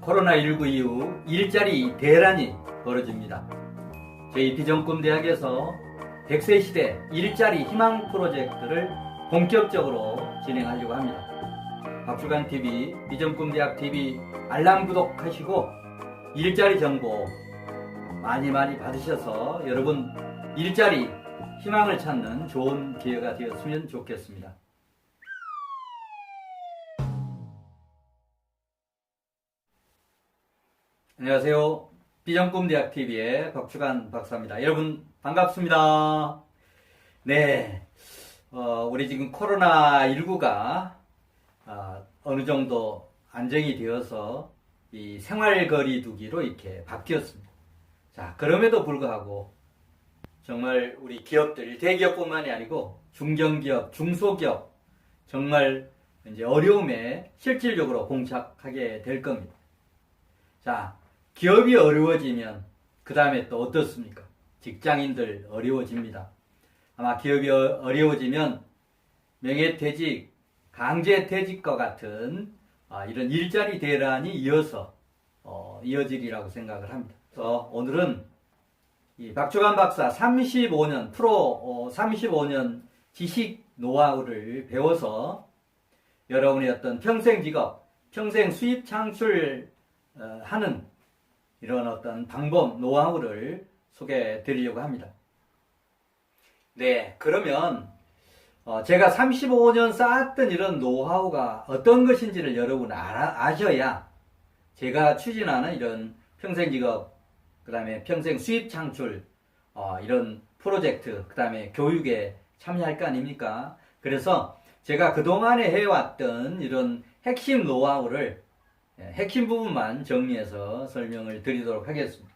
코로나19 이후 일자리 대란이 벌어집니다. 저희 비전꿈대학에서 100세 시대 일자리 희망 프로젝트를 본격적으로 진행하려고 합니다. 박주간TV, 비전꿈대학TV 알람 구독하시고 일자리 정보 많이 받으셔서 여러분 일자리 희망을 찾는 좋은 기회가 되었으면 좋겠습니다. 안녕하세요. 비전꿈대학TV의 박주간 박사입니다. 여러분 반갑습니다. 네, 우리 지금 코로나19가 어느 정도 안정이 되어서 이 생활거리두기로 이렇게 바뀌었습니다. 자, 그럼에도 불구하고 정말 우리 기업들, 대기업뿐만이 아니고 중견기업, 중소기업 정말 이제 어려움에 실질적으로 봉착하게 될 겁니다. 자, 기업이 어려워지면 그 다음에 또 어떻습니까? 직장인들 어려워집니다. 아마 기업이 어려워지면 명예퇴직, 강제퇴직과 같은 이런 일자리 대란이 이어지리라고 생각을 합니다. 그래서 오늘은 이 박주간 박사 35년 지식 노하우를 배워서 여러분의 어떤 평생 직업, 평생 수입 창출하는 이런 어떤 방법, 노하우를 소개해 드리려고 합니다. 네, 그러면 제가 35년 쌓았던 이런 노하우가 어떤 것인지를 여러분 아셔야 제가 추진하는 이런 평생 직업, 그 다음에 평생 수입 창출, 이런 프로젝트, 그 다음에 교육에 참여할 거 아닙니까? 그래서 제가 그동안에 해왔던 이런 핵심 노하우를 핵심 부분만 정리해서 설명을 드리도록 하겠습니다.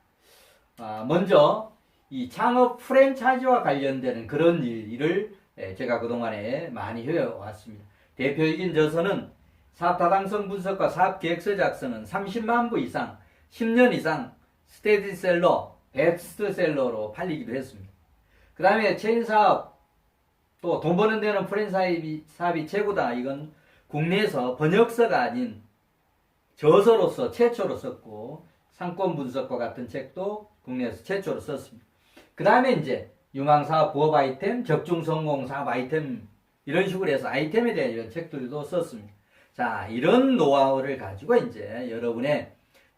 먼저 이 창업 프랜차이즈와 관련되는 그런 일을 제가 그동안에 많이 해왔습니다. 대표적인 저서는 사업 타당성 분석과 사업 계획서 작성은 30만 부 이상, 10년 이상 스테디셀러, 베스트셀러로 팔리기도 했습니다. 그 다음에 체인 사업, 또 돈 버는 데는 프랜차이즈 사업이 최고다. 이건 국내에서 번역서가 아닌 저서로서 최초로 썼고, 상권 분석과 같은 책도 국내에서 최초로 썼습니다. 그 다음에 이제 유망사업 부업 아이템, 적중 성공 사업 아이템, 이런 식으로 해서 아이템에 대한 이런 책들도 썼습니다. 자, 이런 노하우를 가지고 이제 여러분의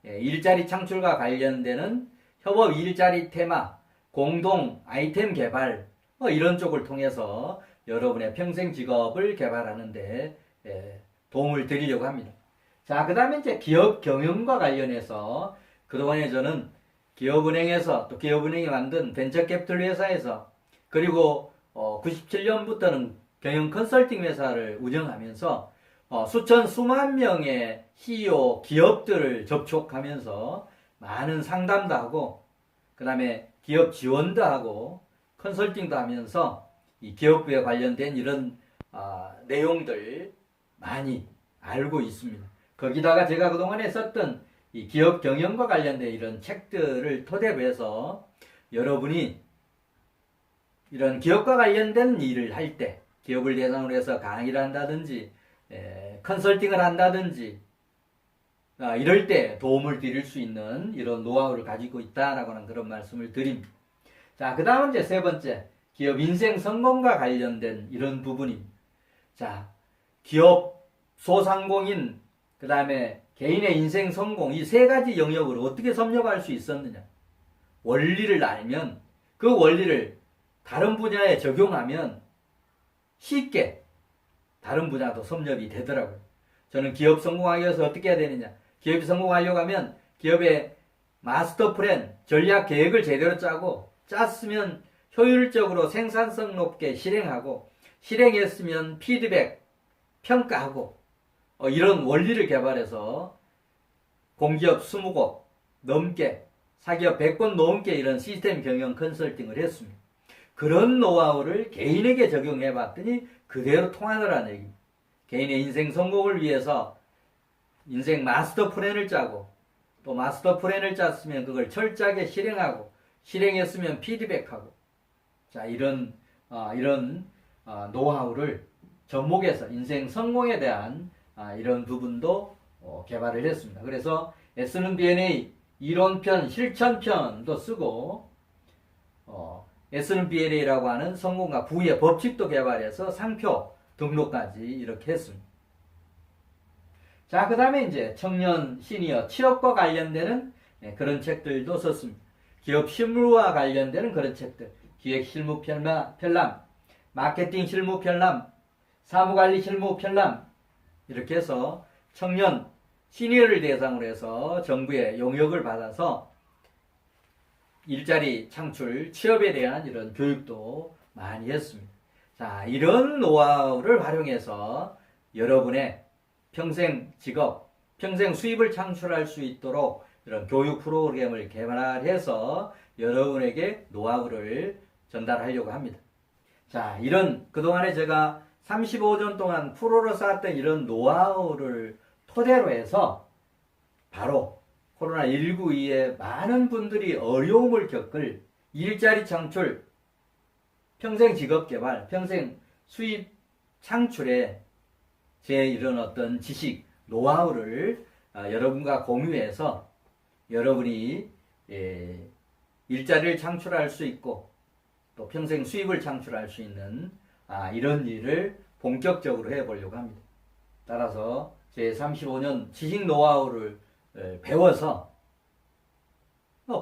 일자리 창출과 관련되는 협업 일자리 테마, 공동 아이템 개발, 이런 쪽을 통해서 여러분의 평생 직업을 개발하는데 도움을 드리려고 합니다. 자, 그 다음에 이제 기업 경영과 관련해서 그동안에 저는 기업은행에서 또 기업은행이 만든 벤처캐피털 회사에서 그리고 97년부터는 경영 컨설팅 회사를 운영하면서 수만 명의 CEO 기업들을 접촉하면서 많은 상담도 하고 그 다음에 기업 지원도 하고 컨설팅도 하면서 이 기업부에 관련된 이런 내용들 많이 알고 있습니다. 거기다가 제가 그동안에 썼던 이 기업 경영과 관련된 이런 책들을 토대로 해서 여러분이 이런 기업과 관련된 일을 할 때 기업을 대상으로 해서 강의를 한다든지 컨설팅을 한다든지 이럴 때 도움을 드릴 수 있는 이런 노하우를 가지고 있다라고 하는 그런 말씀을 드립니다. 자, 그 다음은 이제 세 번째, 기업 인생 성공과 관련된 이런 부분입니다. 자, 기업 소상공인, 그 다음에 개인의 인생 성공, 이 세 가지 영역을 어떻게 섭렵할 수 있었느냐. 원리를 알면 그 원리를 다른 분야에 적용하면 쉽게 다른 분야도 섭렵이 되더라고요. 저는 기업 성공하기 위해서 어떻게 해야 되느냐. 기업이 성공하려고 하면 기업의 마스터 플랜, 전략 계획을 제대로 짜고 짰으면 효율적으로 생산성 높게 실행하고 실행했으면 피드백, 평가하고 이런 원리를 개발해서 공기업 20곳 넘게, 사기업 100곳 넘게 이런 시스템 경영 컨설팅을 했습니다. 그런 노하우를 개인에게 적용해 봤더니 그대로 통하더라는 얘기입니다. 개인의 인생 성공을 위해서 인생 마스터 플랜을 짜고 또 마스터 플랜을 짰으면 그걸 철저하게 실행하고 실행했으면 피드백하고 자, 이런 노하우를 접목해서 인생 성공에 대한 이런 부분도 개발을 했습니다. 그래서 S는 B&A 이론편, 실천편도 쓰고 S는 B&A라고 하는 성공과 부의 법칙도 개발해서 상표 등록까지 이렇게 했습니다. 자, 그 다음에 이제 청년, 시니어, 취업과 관련되는 그런 책들도 썼습니다. 기업 실무와 관련되는 그런 책들, 기획 실무 편람, 마케팅 실무 편람, 사무관리 실무 편람, 이렇게 해서 청년, 시니어를 대상으로 해서 정부의 용역을 받아서 일자리 창출, 취업에 대한 이런 교육도 많이 했습니다. 자, 이런 노하우를 활용해서 여러분의 평생 직업, 평생 수입을 창출할 수 있도록 이런 교육 프로그램을 개발해서 여러분에게 노하우를 전달하려고 합니다. 자, 이런 그동안에 제가 35년 동안 프로로 쌓았던 이런 노하우를 토대로 해서 바로 코로나19 이후에 많은 분들이 어려움을 겪을 일자리 창출, 평생 직업 개발, 평생 수입 창출에 제 이런 어떤 지식, 노하우를 여러분과 공유해서 여러분이 일자리를 창출할 수 있고 또 평생 수입을 창출할 수 있는 이런 일을 본격적으로 해보려고 합니다. 따라서 제 35년 지식 노하우를 배워서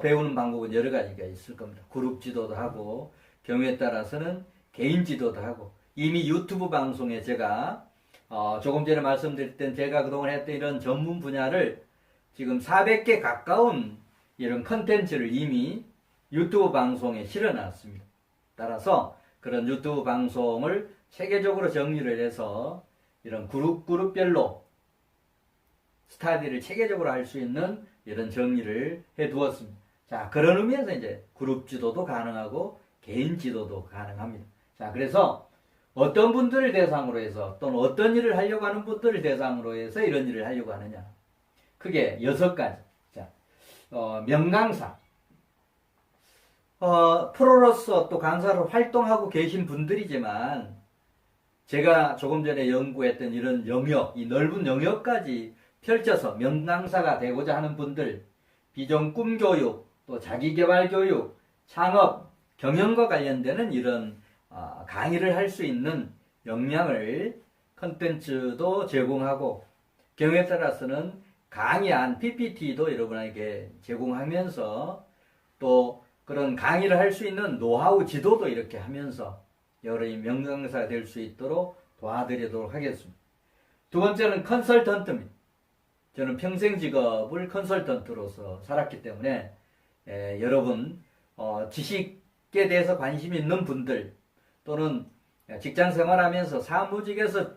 배우는 방법은 여러 가지가 있을 겁니다. 그룹 지도도 하고 경우에 따라서는 개인 지도도 하고 이미 유튜브 방송에 제가 조금 전에 말씀드렸던 제가 그동안 했던 이런 전문 분야를 지금 400개 가까운 이런 컨텐츠를 이미 유튜브 방송에 실어놨습니다. 따라서 그런 유튜브 방송을 체계적으로 정리를 해서 이런 그룹별로 스타디를 체계적으로 할 수 있는 이런 정리를 해 두었습니다. 자, 그런 의미에서 이제 그룹 지도도 가능하고 개인 지도도 가능합니다. 자, 그래서 어떤 분들을 대상으로 해서 또는 어떤 일을 하려고 하는 분들을 대상으로 해서 이런 일을 하려고 하느냐. 크게 6가지. 자, 명강사. 프로로서 또 강사로 활동하고 계신 분들이지만 제가 조금 전에 연구했던 이런 영역, 이 넓은 영역까지 펼쳐서 명강사가 되고자 하는 분들, 비전 꿈교육, 또 자기개발교육, 창업, 경영과 관련되는 이런 강의를 할 수 있는 역량을 컨텐츠도 제공하고 경우에 따라서는 강의한 PPT도 여러분에게 제공하면서 또 그런 강의를 할 수 있는 노하우 지도도 이렇게 하면서 여러분이 명강사가 될 수 있도록 도와드리도록 하겠습니다. 두 번째는 컨설턴트입니다. 저는 평생 직업을 컨설턴트로서 살았기 때문에 여러분 지식에 대해서 관심 있는 분들 또는 직장 생활하면서 사무직에서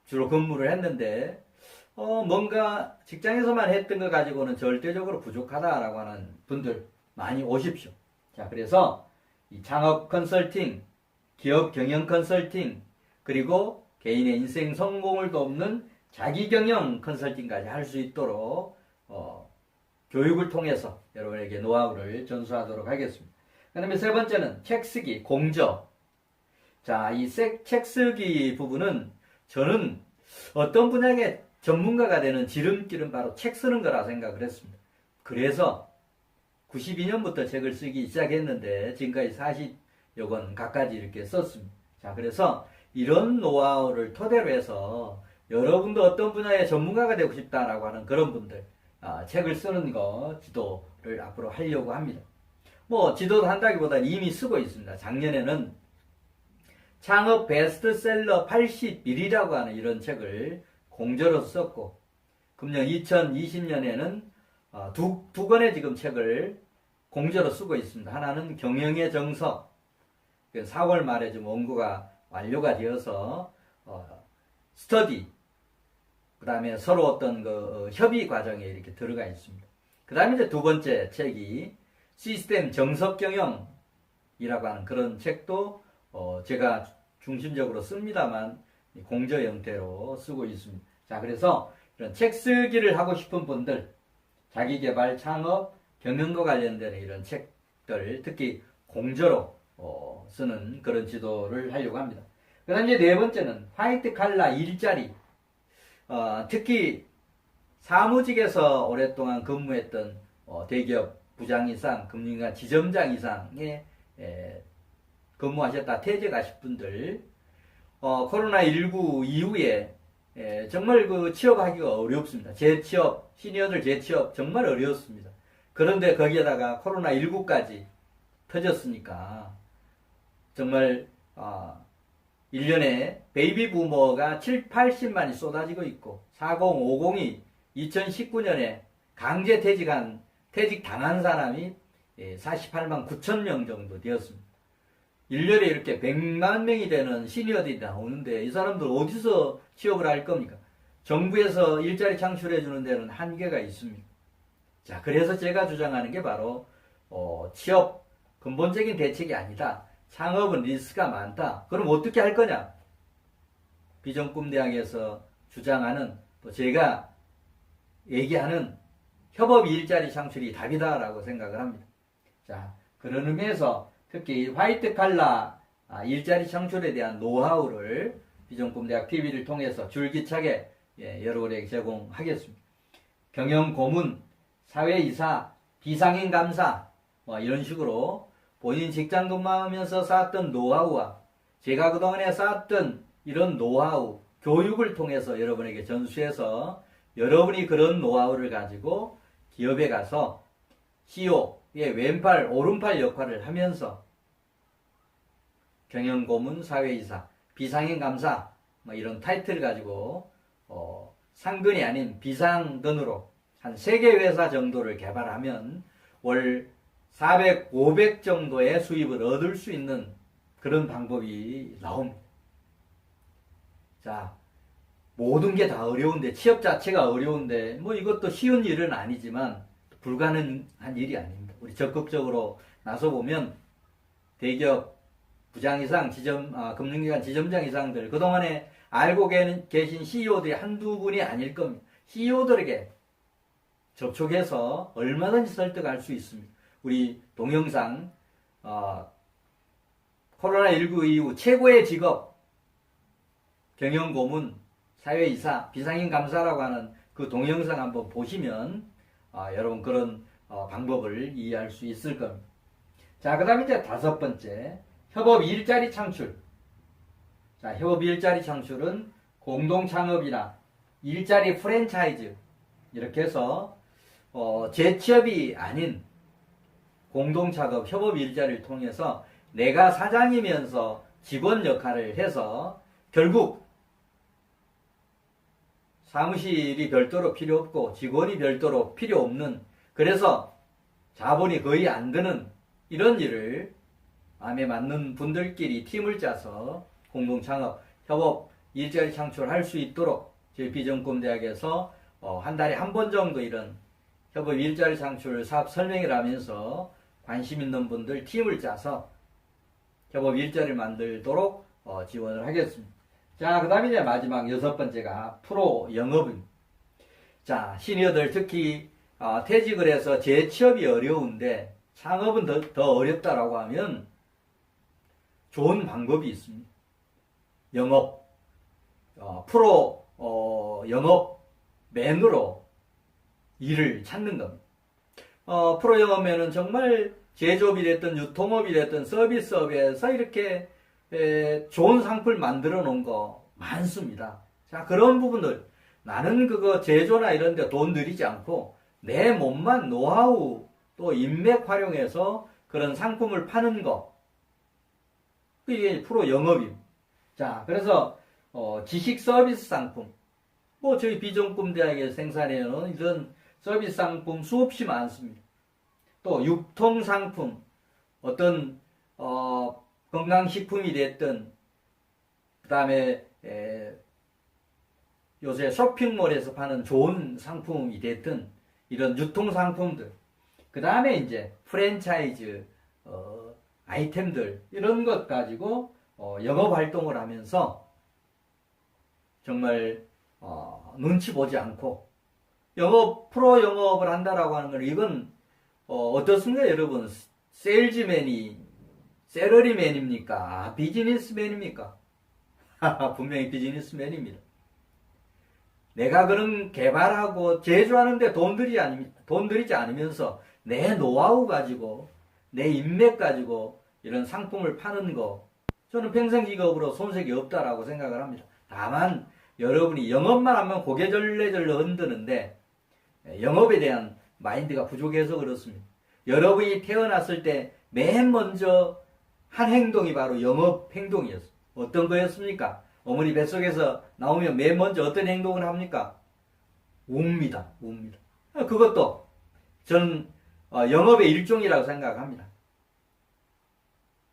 주로 근무를 했는데 뭔가 직장에서만 했던 거 가지고는 절대적으로 부족하다라고 하는 분들 많이 오십시오. 자, 그래서 이 창업 컨설팅, 기업 경영 컨설팅, 그리고 개인의 인생 성공을 돕는 자기 경영 컨설팅까지 할 수 있도록 교육을 통해서 여러분에게 노하우를 전수하도록 하겠습니다. 그 다음에 세 번째는 책 쓰기, 공저. 자, 이 책 쓰기 부분은 저는 어떤 분야의 전문가가 되는 지름길은 바로 책 쓰는 거라 생각을 했습니다. 그래서 92년부터 책을 쓰기 시작했는데 지금까지 40여 권 각가지 이렇게 썼습니다. 자, 그래서 이런 노하우를 토대로 해서 여러분도 어떤 분야의 전문가가 되고 싶다라고 하는 그런 분들 책을 쓰는 거 지도를 앞으로 하려고 합니다. 뭐 지도도 한다기보다는 이미 쓰고 있습니다. 작년에는 창업 베스트셀러 81이라고 하는 이런 책을 공저로 썼고 금년 2020년에는 두 권의 지금 책을 공저로 쓰고 있습니다. 하나는 경영의 정석, 4월 말에 좀 원고가 완료가 되어서 스터디, 그 다음에 서로 어떤 협의 과정에 이렇게 들어가 있습니다. 그 다음에 이제 두 번째 책이 시스템 정석 경영이라고 하는 그런 책도 제가 중심적으로 씁니다만 공저 형태로 쓰고 있습니다. 자, 그래서 이런 책 쓰기를 하고 싶은 분들, 자기개발, 창업, 경영과 관련되는 이런 책들, 특히 공저로 쓰는 그런 지도를 하려고 합니다. 그 다음 이제 네 번째는 화이트 칼라 일자리. 특히 사무직에서 오랫동안 근무했던 대기업 부장 이상, 금융기관 지점장 이상의 근무하셨다 퇴직하신 분들, 코로나19 이후에 정말 그 취업하기가 어렵습니다. 재취업, 시니어들 재취업 정말 어려웠습니다. 그런데 거기에다가 코로나19까지 터졌으니까 정말 1년에 베이비 부머가 7, 80만이 쏟아지고 있고 40, 50이 2019년에 강제 퇴직 당한 사람이 48만 9천 명 정도 되었습니다. 1년에 이렇게 100만 명이 되는 시니어들이 나오는데 이 사람들 어디서 취업을 할 겁니까? 정부에서 일자리 창출해 주는 데는 한계가 있습니다. 자, 그래서 제가 주장하는 게 바로 취업 근본적인 대책이 아니다. 창업은 리스크가 많다. 그럼 어떻게 할 거냐? 비전꿈대학에서 주장하는 또 제가 얘기하는 협업 일자리 창출이 답이다라고 생각을 합니다. 자, 그런 의미에서 특히 화이트 칼라 일자리 창출에 대한 노하우를 비전꿈대학 TV를 통해서 줄기차게 여러분에게 제공하겠습니다. 경영 고문, 사회이사, 비상인 감사 이런 식으로 본인 직장 근무하면서 쌓았던 노하우와 제가 그동안에 쌓았던 이런 노하우, 교육을 통해서 여러분에게 전수해서 여러분이 그런 노하우를 가지고 기업에 가서 CEO의 왼팔, 오른팔 역할을 하면서 경영고문, 사회이사, 비상인 감사 이런 타이틀을 가지고 상근이 아닌 비상근으로 한 3개 회사 정도를 개발하면 월 400, 500 정도의 수입을 얻을 수 있는 그런 방법이 나옵니다. 자, 모든 게 다 어려운데, 취업 자체가 어려운데, 이것도 쉬운 일은 아니지만, 불가능한 일이 아닙니다. 우리 적극적으로 나서보면, 대기업 부장 이상, 금융기관 지점장 이상들, 그동안에 알고 계신 CEO들이 한두 분이 아닐 겁니다. CEO들에게 접촉해서 얼마든지 설득할 수 있습니다. 우리 동영상, 코로나19 이후 최고의 직업, 경영고문, 사회이사, 비상인 감사라고 하는 그 동영상 한번 보시면 여러분 그런 방법을 이해할 수 있을 겁니다. 자, 그 다음에 이제 5번째, 협업 일자리 창출. 자, 협업 일자리 창출은 공동 창업이나 일자리 프랜차이즈 이렇게 해서 재취업이 아닌 공동 창업, 협업 일자리를 통해서 내가 사장이면서 직원 역할을 해서 결국 사무실이 별도로 필요 없고 직원이 별도로 필요 없는, 그래서 자본이 거의 안 드는 이런 일을 마음에 맞는 분들끼리 팀을 짜서 공동 창업, 협업, 일자리 창출할 수 있도록 저희 비전꿈대학에서 한 달에 한 번 정도 이런 협업 일자리 창출 사업 설명을 하면서 관심 있는 분들 팀을 짜서 협업 일자리를 만들도록 지원을 하겠습니다. 자, 그 다음에 이제 마지막 6번째가 프로 영업입니다. 자, 시니어들 특히 퇴직을 해서 재취업이 어려운데 창업은 더 어렵다라고 하면 좋은 방법이 있습니다. 영업, 프로 영업맨으로 일을 찾는 겁니다. 프로 영업맨은 정말 제조업이 됐든 유통업이 됐든 서비스업에서 이렇게 좋은 상품을 만들어 놓은 거 많습니다. 자, 그런 부분들, 나는 그거 제조나 이런 데 돈 들이지 않고 내 몸만 노하우 또 인맥 활용해서 그런 상품을 파는 거, 그게 프로 영업입니다. 자, 그래서 지식 서비스 상품, 저희 비전꿈대학에 생산해 놓은 이런 서비스 상품 수없이 많습니다. 또 육통 상품, 어떤 건강식품이 됐든, 그 다음에 요새 쇼핑몰에서 파는 좋은 상품이 됐든 이런 유통상품들, 그 다음에 이제 프랜차이즈 아이템들, 이런 것 가지고 영업활동을 하면서 정말 눈치 보지 않고 프로 영업을 한다라고 하는 건 이건 어떻습니까 여러분? 세러리맨입니까? 비즈니스맨입니까? 분명히 비즈니스맨입니다. 내가 그런 개발하고 제조하는데 돈 들이지 않으면서 내 노하우 가지고 내 인맥 가지고 이런 상품을 파는 거 저는 평생 직업으로 손색이 없다라고 생각을 합니다. 다만 여러분이 영업만 하면 고개 절레절레 흔드는데 영업에 대한 마인드가 부족해서 그렇습니다. 여러분이 태어났을 때 맨 먼저 한 행동이 바로 영업 행동이었어요. 어떤 거였습니까? 어머니 뱃속에서 나오면 맨 먼저 어떤 행동을 합니까? 웁니다. 그것도 저는 영업의 일종이라고 생각합니다.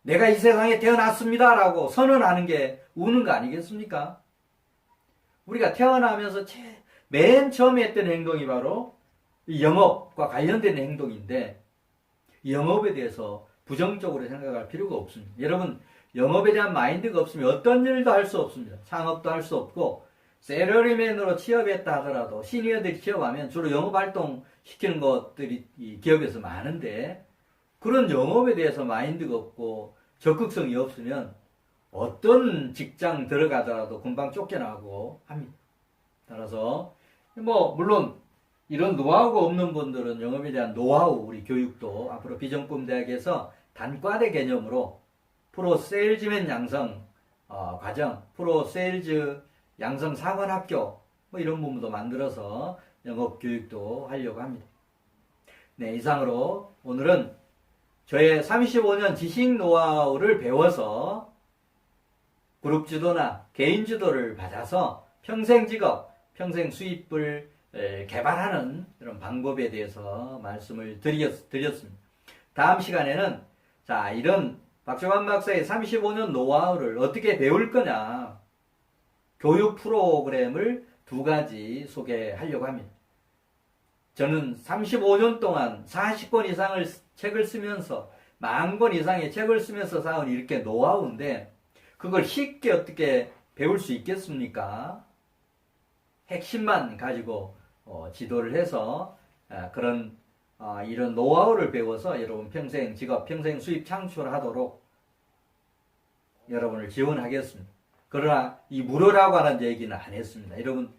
내가 이 세상에 태어났습니다라고 선언하는 게 우는 거 아니겠습니까? 우리가 태어나면서 맨 처음에 했던 행동이 바로 영업과 관련된 행동인데 영업에 대해서 부정적으로 생각할 필요가 없습니다. 여러분 영업에 대한 마인드가 없으면 어떤 일도 할 수 없습니다. 창업도 할 수 없고 셀러리맨으로 취업했다 하더라도 시니어들이 취업하면 주로 영업활동 시키는 것들이 이 기업에서 많은데 그런 영업에 대해서 마인드가 없고 적극성이 없으면 어떤 직장 들어가더라도 금방 쫓겨나고 합니다. 따라서 물론 이런 노하우가 없는 분들은 영업에 대한 노하우 우리 교육도 앞으로 비전꿈대학에서 단과대 개념으로 프로 세일즈맨 양성 과정, 프로 세일즈 양성 상원학교 이런 부분도 만들어서 영업 교육도 하려고 합니다. 네, 이상으로 오늘은 저의 35년 지식 노하우를 배워서 그룹 주도나 개인 주도를 받아서 평생 직업, 평생 수입을 개발하는 이런 방법에 대해서 말씀을 드렸습니다. 다음 시간에는 이런 박종환 박사의 35년 노하우를 어떻게 배울 거냐 교육 프로그램을 2가지 소개하려고 합니다. 저는 35년 동안 40권 이상의 책을 쓰면서 10,000권 이상의 책을 쓰면서 쌓은 이렇게 노하우인데 그걸 쉽게 어떻게 배울 수 있겠습니까? 핵심만 가지고 지도를 해서 이런 노하우를 배워서 여러분 평생 직업, 평생 수입 창출하도록 여러분을 지원하겠습니다. 그러나 이 무료라고 하는 얘기는 안 했습니다. 여러분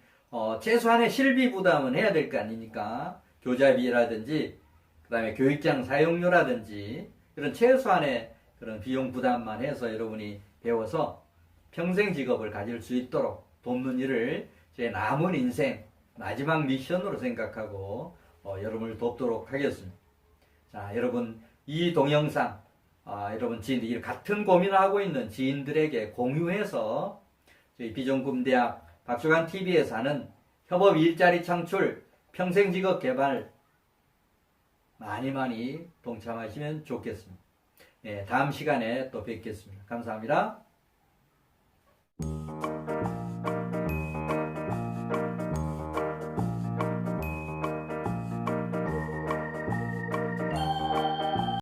최소한의 실비 부담은 해야 될 거 아닙니까? 교자비라든지 그다음에 교육장 사용료라든지 이런 최소한의 그런 비용 부담만 해서 여러분이 배워서 평생 직업을 가질 수 있도록 돕는 일을 제 남은 인생 마지막 미션으로 생각하고 여러분을 돕도록 하겠습니다. 자, 여러분 이 동영상 여러분 지인들 같은 고민을 하고 있는 지인들에게 공유해서 저희 비전꿈대학 박종환 TV에서 하는 협업 일자리 창출 평생 직업 개발 많이 동참하시면 좋겠습니다. 네, 다음 시간에 또 뵙겠습니다. 감사합니다.